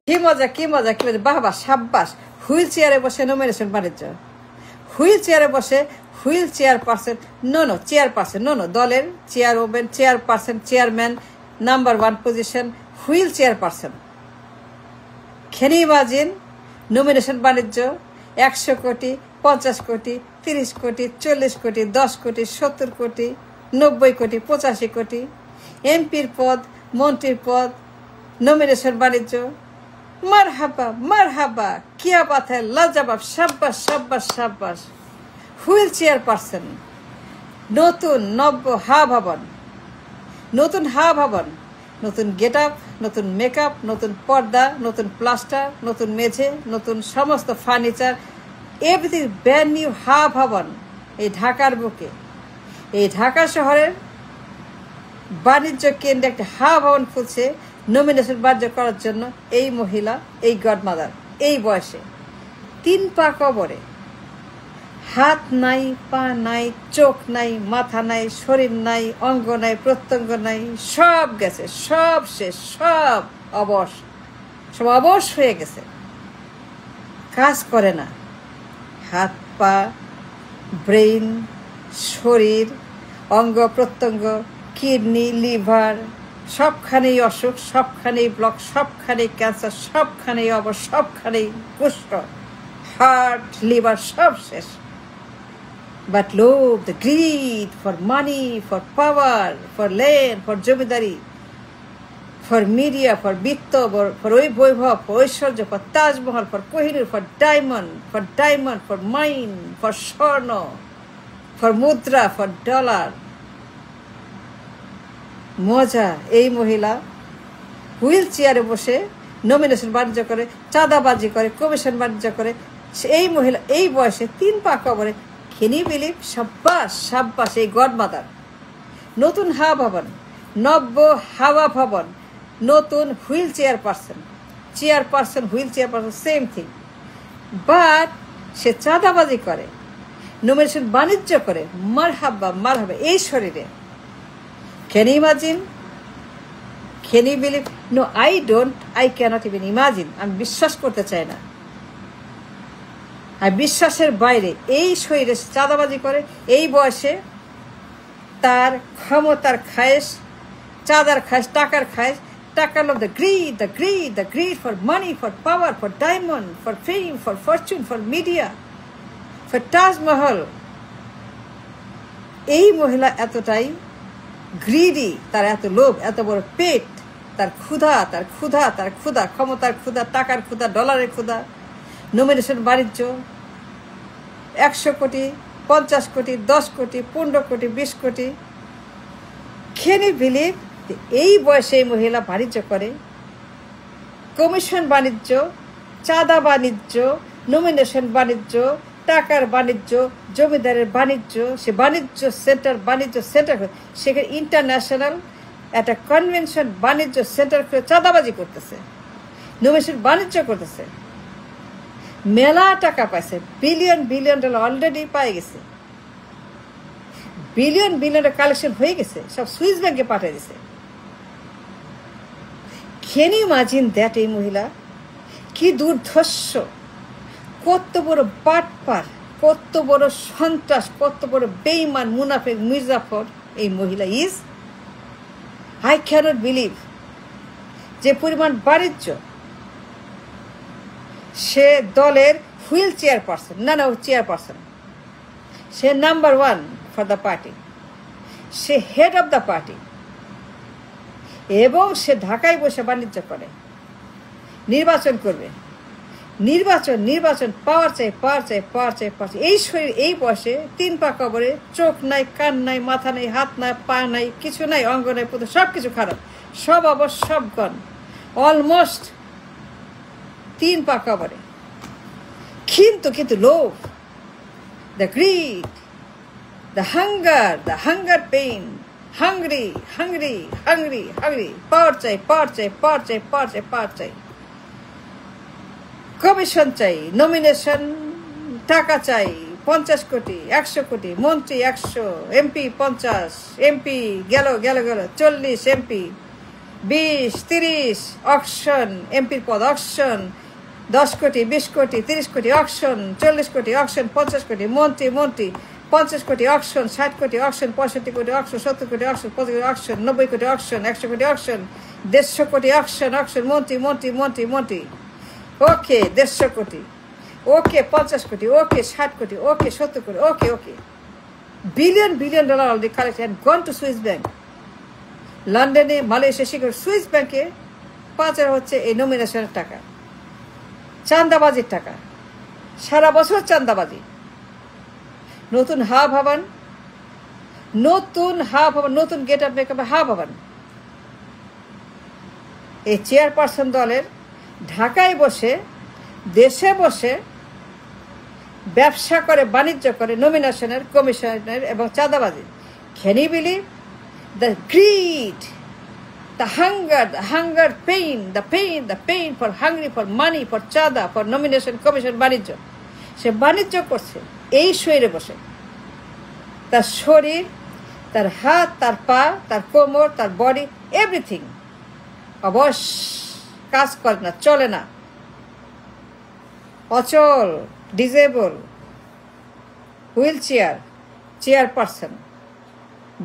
কি মজা কি মজা কি মজা, বাহ বাহ, সাব্বাস। হুইল চেয়ারে বসে নমিনেশন বাণিজ্য, হুইল চেয়ারে বসে wheel chairperson, no chairperson, no দলের chairwoman, chairperson, chairman, number 1 position, wheel chairperson. খেনি ইমাজিন নমিনেশন বাণিজ্য 100 কোটি, 50 কোটি, 30 কোটি, 40 কোটি, 10 কোটি, 70 কোটি, 90 কোটি, 85 কোটি, এমপির পদ, মন্ত্রীর পদ, নমিনেশন বাণিজ্য। মারহাবা মারহাবা, কিয়া বাত হ্যায়, লাজবাব, সাব্বাস সাব্বাস সাব্বাস। হুইল চেয়ারপারসন, নতুন নব্য ভবন, নতুন ভবন, নতুন গেট আপ, নতুন মেকআপ, নতুন পর্দা, নতুন প্লাস্টার, নতুন মেঝে, নতুন সমস্ত ফার্নিচার, এভরিথিং ব্র্যান্ড নিউ ভবন। এই ঢাকার বুকে, এই ঢাকা শহরের বাণিজ্য কেন্দ্রে একটা ভবন খুলছে নমিনেশন বাণিজ্য করার জন্য। এই মহিলা, এই গডমাদার, এই বয়সে 3 পা কবরে, হাত নাই, পা নাই, চোখ নাই, মাথা নাই, শরীর নাই, অঙ্গ নাই, প্রত্যঙ্গ নাই, সব গেছে, সব শেষ, সব অবশ, সব অবশ হয়ে গেছে, কাজ করে না। হাত পা, ব্রেইন, শরীর, অঙ্গ প্রত্যঙ্গ, কিডনি, লিভার, সবখানেই অসুখ, সবখানেই ব্লক, সবখানেই ক্যান্সার, সবখানেই অবশ, সবখানেই কুষ্ঠ, হার্ট, লিভার, সব শেষ। But love, the greed for money, for power, for land, for zamindari, for media, for বিত্ত, for Vaibhav, for Aishwarya, for Taj Mahal, for Kohinoor, for diamond, for mine, for স্বর্ণ, for মুদ্রা, for ডলার। মজা। এই মহিলা wheel চেয়ারে বসে নমিনেশন বাণিজ্য করে, চাঁদাবাজি করে, কমিশন বাণিজ্য করে। এই মহিলা এই বয়সে 3 পা কবরে। Can you believe? সাব্বাস সাব্বাস, এই গডমাদার। নতুন ভবন, নব্য হাওয়া ভবন, নতুন wheel chairperson, wheel chairperson, same thing. But সে চাঁদাবাজি করে, নমিনেশন বাণিজ্য করে। মারহাবা মারহাবা, এই শরীরে। Can you imagine? Can you believe? No, I cannot even imagine. আমি বিশ্বাস করতে চাই না। আর বিশ্বাসের বাইরে এই শরীরে চাঁদাবাজি করে, এই বয়সে। তার ক্ষমতার খায়েশ, চাঁদার খায়েশ, টাকার খায়েশ, টাকার লোভ, the greed for money, for power, for diamond, for fame, for fortune, for media, for Taj Mahal. এই মহিলা এতটাই গ্রিডি, তার এত লোভ, এত বড় পেট, তার ক্ষুধা, ক্ষমতার ক্ষুধা, টাকার ক্ষুধা, ডলারের ক্ষুধা। নমিনেশন বাণিজ্য 100 কোটি, 50 কোটি, 10 কোটি, 15 কোটি, 20 কোটি। Can you believe? এই বয়সে এই মহিলা বাণিজ্য করে, কমিশন বাণিজ্য, চাঁদা বাণিজ্য, নমিনেশন বাণিজ্য, টাকার বাণিজ্য, জমিদারের বাণিজ্য। সে বাণিজ্য সেন্টার, সেখানে ইন্টারন্যাশনাল একটা কনভেনশন বাণিজ্য সেন্টার করে চাঁদাবাজি করতেছে, নমিনেশন বাণিজ্য করতেছে। মেলা টাকা পাইছে, বিলিয়ন ডলার অলরেডি পাই গেছে, বিলিয়ন কালেকশন হয়ে গেছে, সব সুইস ব্যাংকে পাঠিয়ে দিছে। Can you imagine that? এই মহিলা কি দুর্ধর্ষ, কত বড় বাটপার, কত বড় সন্ত্রাস, কত বড় বেঈমান, মুনাফিক, মির্জাফর এই মহিলা ইজ। I cannot believe যে পরিমাণ বাণিজ্য। সে দলের wheel chairperson, chairperson. Say number 1 for the party, say head of the party, এবং সে ঢাকায় বসে বাণিজ্য করে, নির্বাচন করবে। নির্বাচন, পাওয়ার চাই। এই শরীর, এই বয়সে 3 পা কবরে, চোখ নাই, কান নাই, মাথা নাই, হাত নাই, পা নাই, কিছু নাই, অঙ্গ নাই, সব কিছু খারাপ, সব অবশ্য, সব গণ, অলমোস্ট 3 পা কবরে। কিন্তু লোভ, the greed, the hunger pain, hungry, পাওয়ার চাই, কমিশন চাই, নমিনেশন, টাকা চাই, 50 কোটি, 100 কোটি, মন্ত্রী 100, এমপি 50, এমপি গেল 40 এমপি, 20, 30 অকশন, এমপির পদ অকশন, 10 কোটি, 20 কোটি, 30 কোটি অকশন, 40 কোটি অকশন, 50 কোটি মন্ত্রী, 50 কোটি অকশন, 60 কোটি অকশন, 65 কোটি অকশন, 70 কোটি অকশন, 50 কোটি অকশন, 90 কোটি অকশন, 100 কোটি অকশন, 150 কোটি অকশন, মন্ত্রী। ওকে 150 কোটি, ওকে 50 কোটি, ওকে 60 কোটি, okay 70 crore, okay billion dollar already collected and gone to Swiss Bank. লন্ডনে, মালয়েশিয়া, সিঙ্গাপুর, সুইস ব্যাংকে পাচার হচ্ছে এই নমিনেশনের টাকা, চাঁদাবাজির টাকা, সারা বছর চাঁদাবাজি। নতুন ভবন, নতুন গেট আপ মেকআপ ভবন। এই চেয়ারপারসন দলের ঢাকায় বসে, দেশে বসে ব্যবসা করে, বাণিজ্য করে, নমিনেশনের, কমিশনের এবং চাঁদাবাজি। Can you believe the greed, the hunger, pain for hungry, for money, for চাঁদা, for nomination, commission, বাণিজ্য। সে বাণিজ্য করছে এই শরীরে বসে। তার শরীর, তার হাত, তার পা, তার কোমর, তার বডি, এভরিথিং অবশ কাজ করে না, চলে না, অচল, ডিজেবল, হুইল চেয়ারপারসন,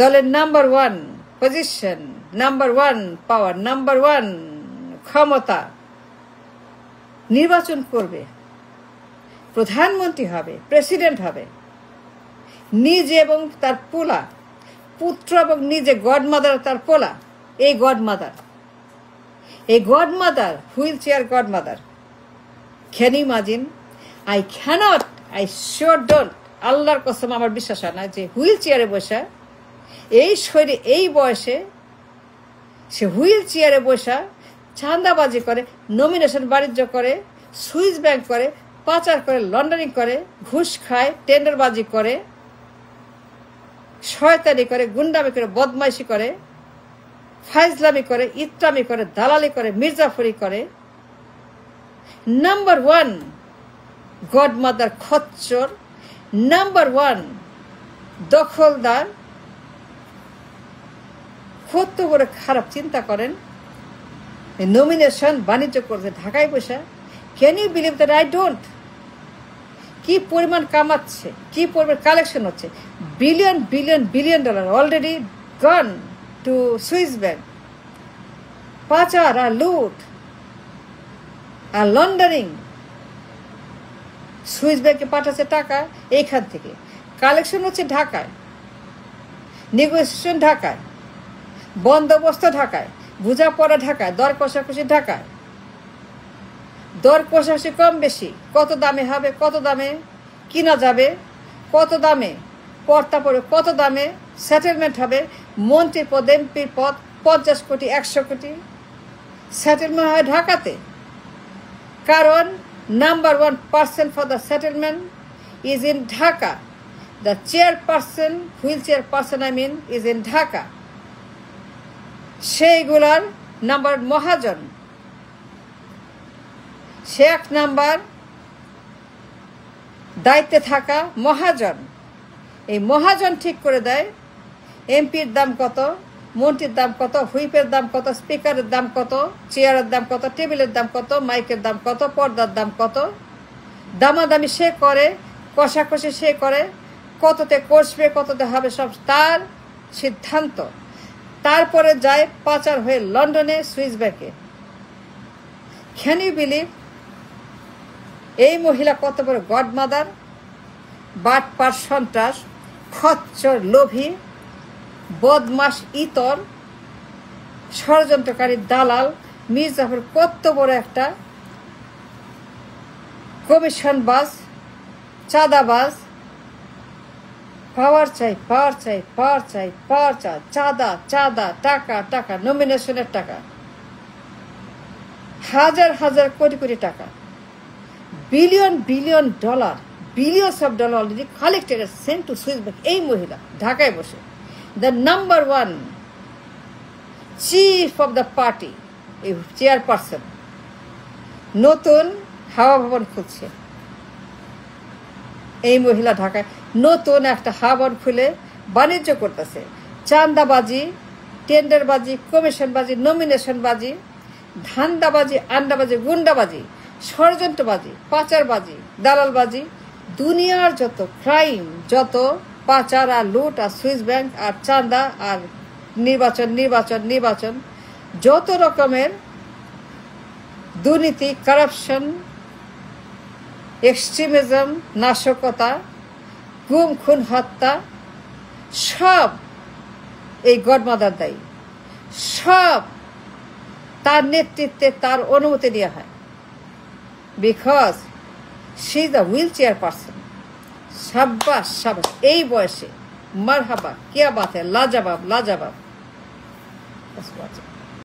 দলের নাম্বার 1 পজিশন, নাম্বার 1 পাওয়ার, নাম্বার 1 ক্ষমতা, নির্বাচন করবে, প্রধানমন্ত্রী হবে, প্রেসিডেন্ট হবে, নিজে এবং তার পোলা, পুত্র এবং নিজে গডমাদার, তার পোলা, এই godmother wheel chair godmother. Can you imagine? I cannot, I sure don't, আল্লাহর কসম আমার বিশ্বাস হয় না যে হুইল চেয়ারে বসা, এই শরীরে, এই বয়সে সে হুইল চেয়ারে বসা চাঁদাবাজি করে, নমিনেশন বাণিজ্য করে, সুইস ব্যাংক করে, পাচার করে, লন্ডারিং করে, ঘুষ খায়, টেন্ডারবাজি করে, শয়তানি করে, গুন্ডামি করে, বদমাইশি করে, ফাইজলামি করে, ইত্রামি করে, দালালি করে, মির্জাফরি করে। নাম্বার 1 গডমাদার খচ্চর, নাম্বার 1 দখলদার। কত বড় খারাপ চিন্তা করেন, নমিনেশন বাণিজ্য করছে ঢাকায় বসে। Can you believe that? I don't. কি পরিমাণ কামাচ্ছে, কি পরিমাণ কালেকশন হচ্ছে, billion dollar already gone to Swiss bank. পাচার আর লুট আর লন্ডারিং, সুইস ব্যাংকে পাঠাচ্ছে টাকা, এইখান থেকে কালেকশন হচ্ছে ঢাকায়, নেগোসিয়েশন ঢাকায়, বন্দোবস্ত ঢাকায়, বোঝাপড়া ঢাকায়, দর কষাকষি ঢাকায়, দর কষাকষি কম বেশি, কত দামে হবে, কত দামে কিনা যাবে, কত দামে পর্তা পড়বে, কত দামে সেটেলমেন্ট হবে। মন্ত্রীর পদ, এমপির পদ, 50 কোটি, 100 কোটি সেটেলমেন্ট হয় ঢাকাতে। কারণ number 1 person for the settlement is in Dhaka. The chairperson, wheel chairperson is in Dhaka. সেইগুলার নাম্বার মহাজন, সে 1 নাম্বার দায়িত্বে থাকা মহাজন। এই মহাজন ঠিক করে দেয় এমপির দাম কত, মন্ত্রীর দাম কত, হুইপের দাম কত, স্পিকারের দাম কত, চেয়ারের দাম কত, টেবিলের দাম কত, মাইকের দাম কত, পর্দার দাম কত। দামাদামি সে করে, কষাকষি সে করে, কততে কষবে, কততে হবে, সব তার সিদ্ধান্ত। তারপরে যায় পাচার হয়ে লন্ডনে, সুইস ব্যাংকে। Can you believe? এই মহিলা কত বড় গডমাদার, বাটপার, সন্ত্রাস, খচ্চর, লোভী, বদমাস, ইতর, ষড়যন্ত্রকারী, দালাল, মির্জাফর কত বড় একটা কমিশনবাজ, চাঁদাবাজ। পাওয়ার চাই, চাঁদা, টাকা, নমিনেশনের টাকা, হাজার কোটি টাকা, billion dollar, billions of dollar already collected sent to Swiss bank. এই মহিলা ঢাকায় বসে the number 1 chief of the party, এই চেয়ারপারসন, নতুন হাওয়া ভবন খুলছে। এই মহিলা ঢাকায় নতুন একটা হাওয়া ভবন খুলে বাণিজ্য করতেছে। চাঁদাবাজি, টেন্ডারবাজি, কমিশনবাজি, নমিনেশনবাজি, ধান্দাবাজি, আন্ডাবাজি, গুন্ডাবাজি, ষড়যন্ত্রবাজি, পাচারবাজি, দালালবাজি, দুনিয়ার যত ক্রাইম, যত পাচার আর লুট আর সুইস ব্যাংক আর চাঁদা আর নির্বাচন, যত রকমের দুর্নীতি, কারাপশন, এক্সট্রিমিজম, নাশকতা, গুম, খুন, হত্যা, সব এই গডমাদার দায়ী। সব তার নেতৃত্বে, তার অনুমতি দেওয়া হয়, because she is the wheel chair person. সাব্বাস সাব্বাস, এই বয়সে মারহাবা, কিয়া বাত হ্যায়, লাজবাব।